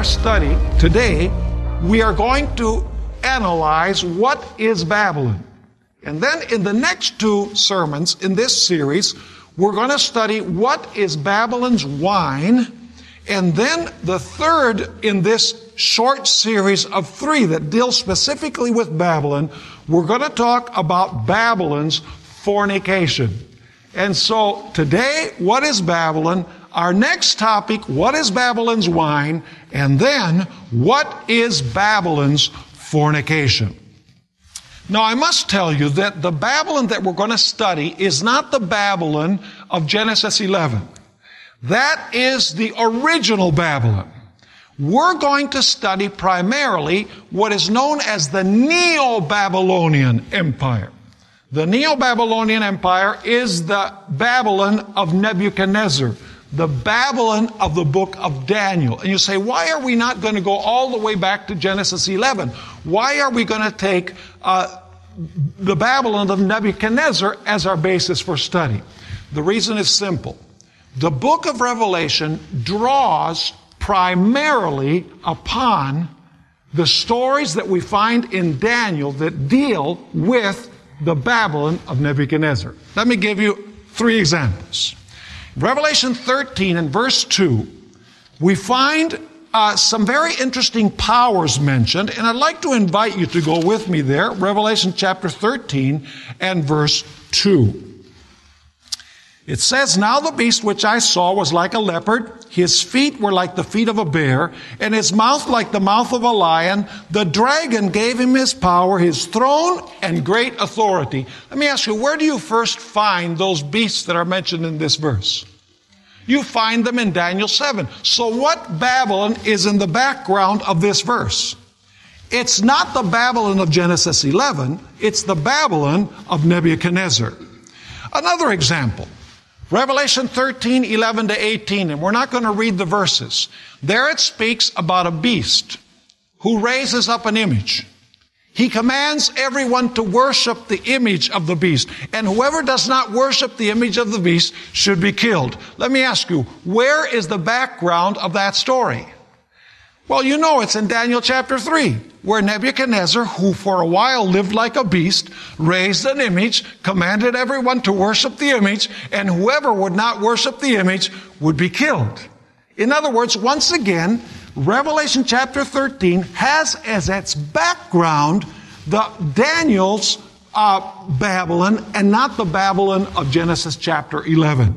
our study today, we are going to analyze what is Babylon. And then in the next two sermons in this series, we're going to study what is Babylon's wine. And then the third in this short series of three that deals specifically with Babylon, we're going to talk about Babylon's fornication. And so today, what is Babylon? Our next topic, what is Babylon's wine? And then, what is Babylon's fornication? Now, I must tell you that the Babylon that we're going to study is not the Babylon of Genesis 11. That is the original Babylon. We're going to study primarily what is known as the Neo-Babylonian Empire. The Neo-Babylonian Empire is the Babylon of Nebuchadnezzar, the Babylon of the book of Daniel. And you say, why are we not going to go all the way back to Genesis 11? Why are we going to take the Babylon of Nebuchadnezzar as our basis for study? The reason is simple. The book of Revelation draws primarily upon the stories that we find in Daniel that deal with the Babylon of Nebuchadnezzar. Let me give you three examples. Revelation 13 and verse 2, we find some very interesting powers mentioned, and I'd like to invite you to go with me there. Revelation chapter 13 and verse 2. It says, "Now the beast which I saw was like a leopard, his feet were like the feet of a bear, and his mouth like the mouth of a lion. The dragon gave him his power, his throne, and great authority." Let me ask you, where do you first find those beasts that are mentioned in this verse? You find them in Daniel 7. So what Babylon is in the background of this verse? It's not the Babylon of Genesis 11, it's the Babylon of Nebuchadnezzar. Another example. Revelation 13, 11 to 18, and we're not going to read the verses. There it speaks about a beast who raises up an image. He commands everyone to worship the image of the beast, and whoever does not worship the image of the beast should be killed. Let me ask you, where is the background of that story? Well, you know it's in Daniel chapter 3, where Nebuchadnezzar, who for a while lived like a beast, raised an image, commanded everyone to worship the image, and whoever would not worship the image would be killed. In other words, once again, Revelation chapter 13 has as its background the Daniel's Babylon and not the Babylon of Genesis chapter 11.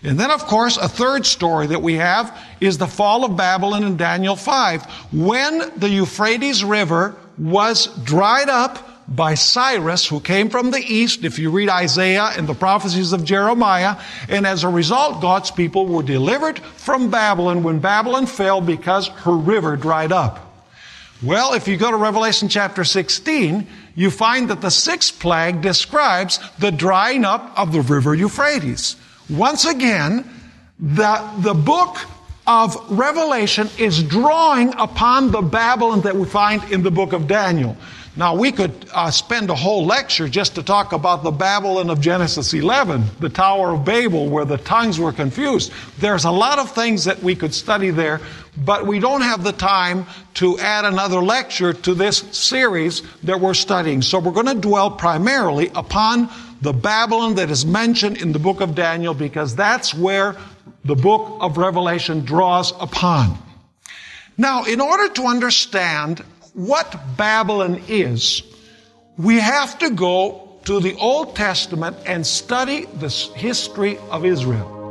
And then, of course, a third story that we have is the fall of Babylon in Daniel 5, when the Euphrates River was dried up by Cyrus, who came from the east, if you read Isaiah and the prophecies of Jeremiah, and as a result, God's people were delivered from Babylon when Babylon fell because her river dried up. Well, if you go to Revelation chapter 16, you find that the sixth plague describes the drying up of the river Euphrates. Once again, the book of Revelation is drawing upon the Babylon that we find in the book of Daniel. Now, we could spend a whole lecture just to talk about the Babylon of Genesis 11, the Tower of Babel, where the tongues were confused. There's a lot of things that we could study there, but we don't have the time to add another lecture to this series that we're studying. So we're going to dwell primarily upon the Babylon that is mentioned in the book of Daniel, because that's where the book of Revelation draws upon. Now, in order to understand what Babylon is, we have to go to the Old Testament and study the history of Israel.